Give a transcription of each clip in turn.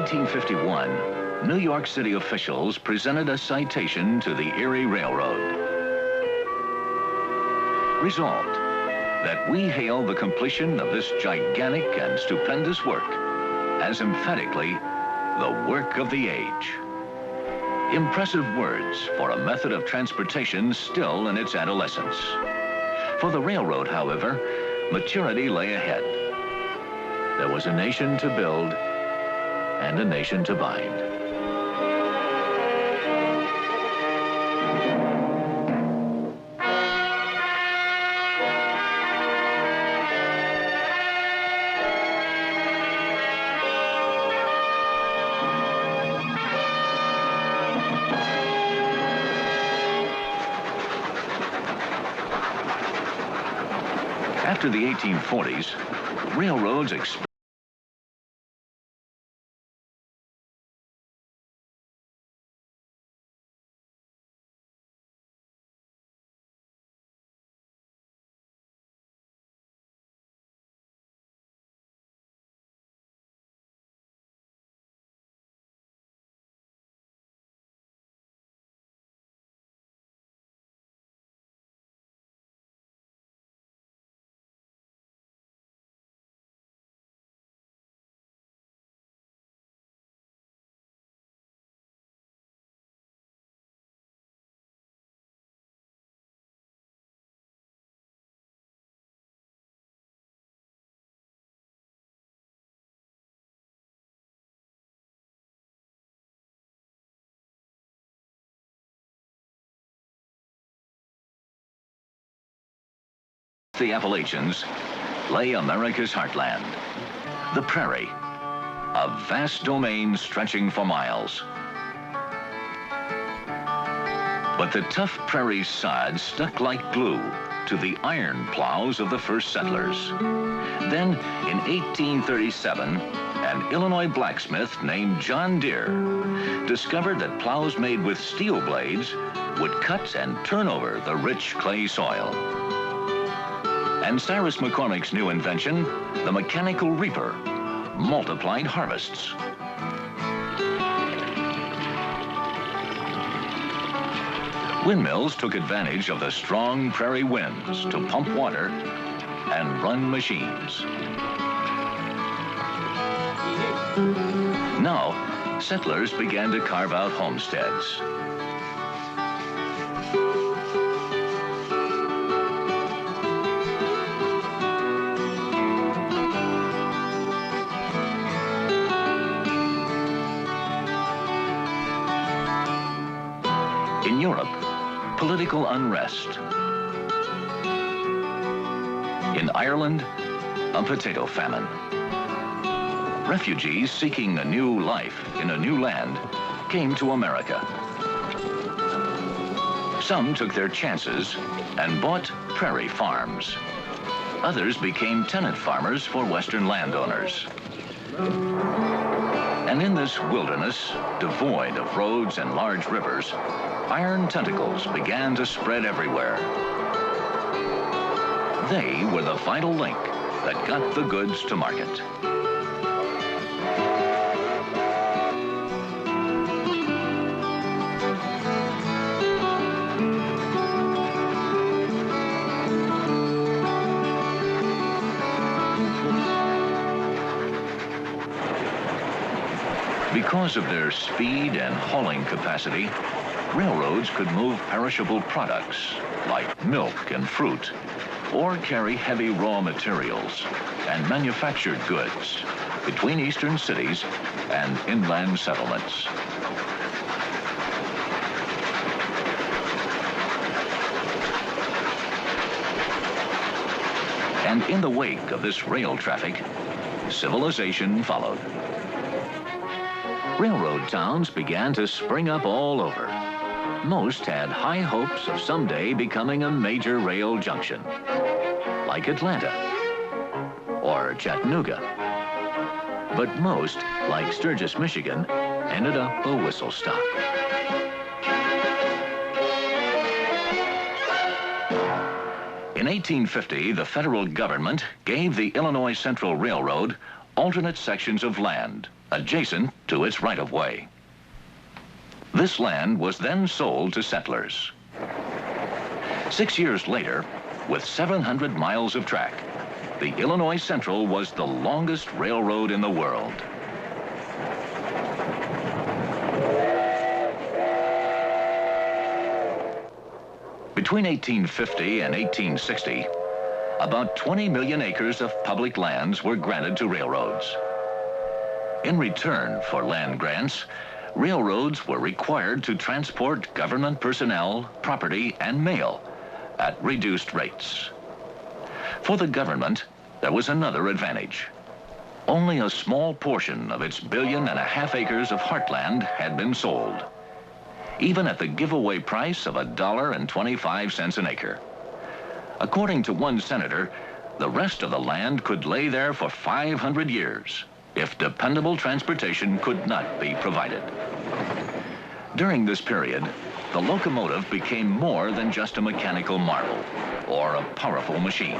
1851, New York City officials presented a citation to the Erie Railroad. Resolved that we hail the completion of this gigantic and stupendous work as emphatically the work of the age. Impressive words for a method of transportation still in its adolescence. For the railroad, however, maturity lay ahead. There was a nation to build and a nation to bind. After the 1840s, railroads the Appalachians lay America's heartland, the prairie, a vast domain stretching for miles. But the tough prairie sod stuck like glue to the iron plows of the first settlers. Then, in 1837, an Illinois blacksmith named John Deere discovered that plows made with steel blades would cut and turn over the rich clay soil. And Cyrus McCormick's new invention, the mechanical reaper, multiplied harvests. Windmills took advantage of the strong prairie winds to pump water and run machines. Now, settlers began to carve out homesteads. In Europe, political unrest. In Ireland, a potato famine. Refugees seeking a new life in a new land came to America. Some took their chances and bought prairie farms. Others became tenant farmers for Western landowners. And in this wilderness, devoid of roads and large rivers, iron tentacles began to spread everywhere. They were the vital link that got the goods to market. Because of their speed and hauling capacity, railroads could move perishable products like milk and fruit, or carry heavy raw materials and manufactured goods between eastern cities and inland settlements. And in the wake of this rail traffic, civilization followed. Railroad towns began to spring up all over. Most had high hopes of someday becoming a major rail junction, like Atlanta or Chattanooga. But most, like Sturgis, Michigan, ended up a whistle stop. In 1850, the federal government gave the Illinois Central Railroad alternate sections of land adjacent to its right-of-way. This land was then sold to settlers. 6 years later, with 700 miles of track, the Illinois Central was the longest railroad in the world. Between 1850 and 1860, about 20 million acres of public lands were granted to railroads. In return for land grants, railroads were required to transport government personnel, property, and mail at reduced rates. For the government, there was another advantage. Only a small portion of its 1.5 billion acres of heartland had been sold, even at the giveaway price of $1.25 an acre. According to one senator, the rest of the land could lay there for 500 years if dependable transportation could not be provided. During this period, the locomotive became more than just a mechanical marvel or a powerful machine.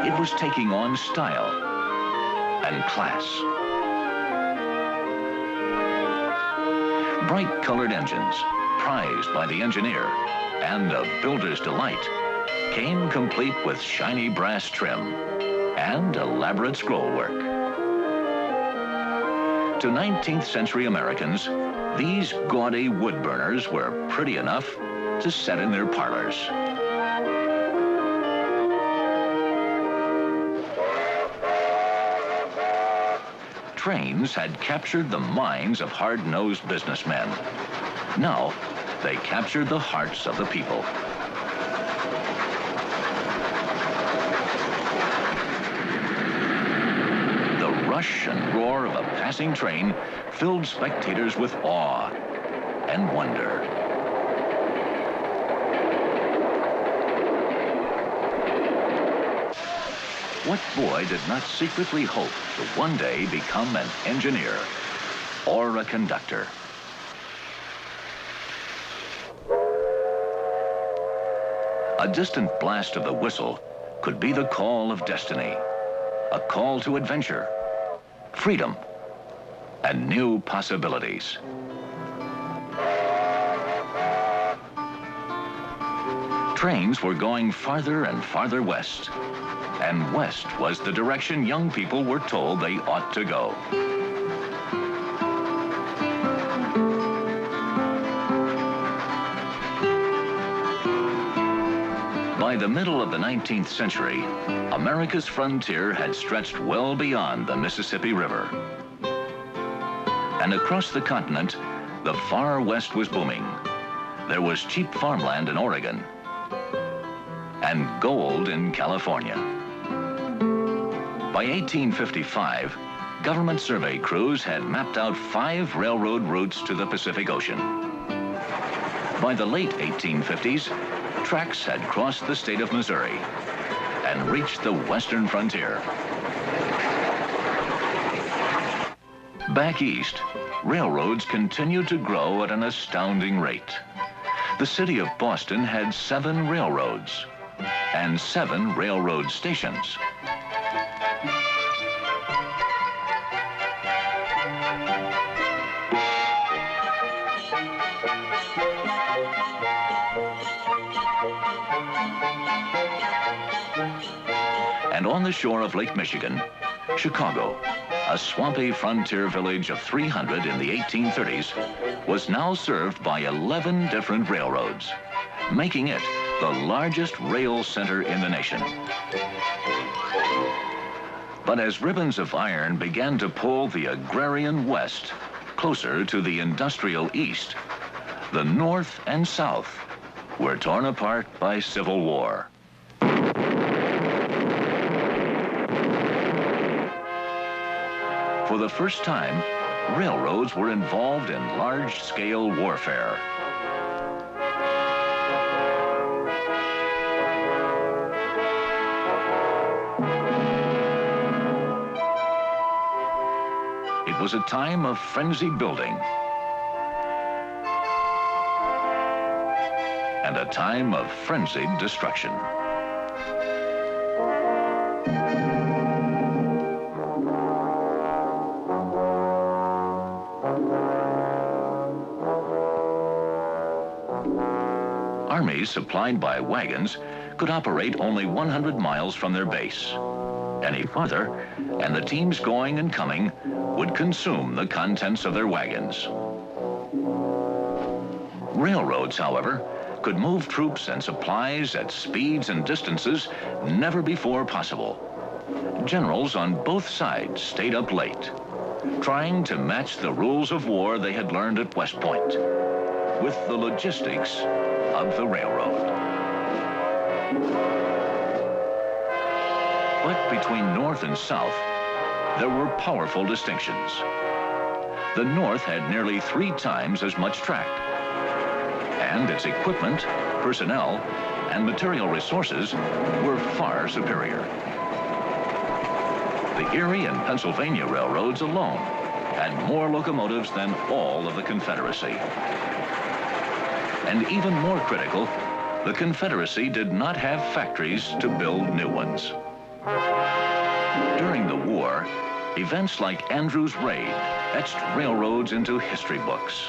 It was taking on style and class. Bright-colored engines, prized by the engineer and a builder's delight, came complete with shiny brass trim and elaborate scrollwork. To 19th century Americans, these gaudy wood burners were pretty enough to set in their parlors. Trains had captured the minds of hard-nosed businessmen. Now, they captured the hearts of the people. The rush and roar of a passing train filled spectators with awe and wonder. What boy did not secretly hope to one day become an engineer or a conductor? A distant blast of the whistle could be the call of destiny, a call to adventure, freedom, and new possibilities. Trains were going farther and farther west, and west was the direction young people were told they ought to go. By the middle of the 19th century, America's frontier had stretched well beyond the Mississippi River. And across the continent, the far west was booming. There was cheap farmland in Oregon and gold in California. By 1855, government survey crews had mapped out 5 railroad routes to the Pacific Ocean. By the late 1850s, tracks had crossed the state of Missouri and reached the western frontier. Back east, railroads continued to grow at an astounding rate. The city of Boston had 7 railroads and 7 railroad stations. And on the shore of Lake Michigan, Chicago, a swampy frontier village of 300 in the 1830s, was now served by 11 different railroads, making it the largest rail center in the nation. But as ribbons of iron began to pull the agrarian West closer to the industrial East, the North and South were torn apart by civil war. For the first time, railroads were involved in large-scale warfare. It was a time of frenzied building and a time of frenzied destruction. prairies supplied by wagons could operate only 100 miles from their base. Any farther, and the teams going and coming would consume the contents of their wagons. Railroads, however, could move troops and supplies at speeds and distances never before possible. Generals on both sides stayed up late, trying to match the rules of war they had learned at West Point with the logistics of the railroad. But between North and South, there were powerful distinctions. The North had nearly 3 times as much track, and its equipment, personnel, and material resources were far superior. The Erie and Pennsylvania railroads alone had more locomotives than all of the Confederacy. And even more critical, the Confederacy did not have factories to build new ones. During the war, events like Andrew's Raid etched railroads into history books.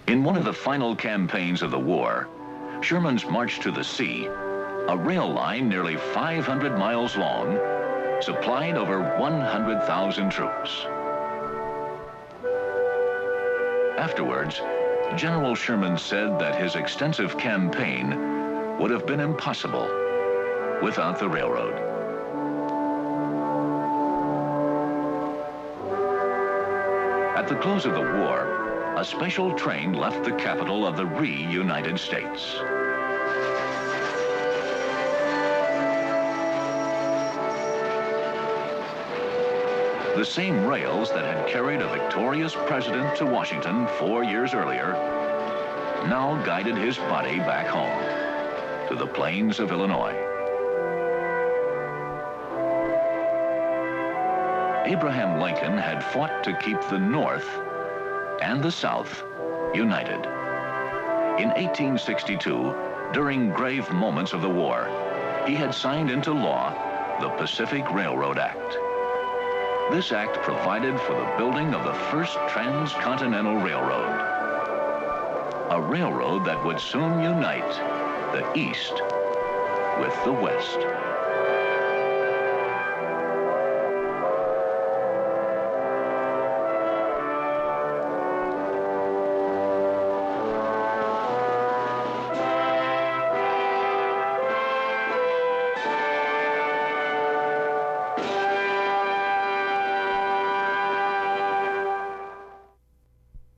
In one of the final campaigns of the war, Sherman's March to the Sea, a rail line nearly 500 miles long, supplied over 100,000 troops. Afterwards, General Sherman said that his extensive campaign would have been impossible without the railroad. At the close of the war, a special train left the capital of the reunited States. The same rails that had carried a victorious president to Washington 4 years earlier now guided his body back home to the plains of Illinois. Abraham Lincoln had fought to keep the North and the South united. In 1862, during grave moments of the war, he had signed into law the Pacific Railroad Act. This act provided for the building of the first transcontinental railroad, a railroad that would soon unite the East with the West.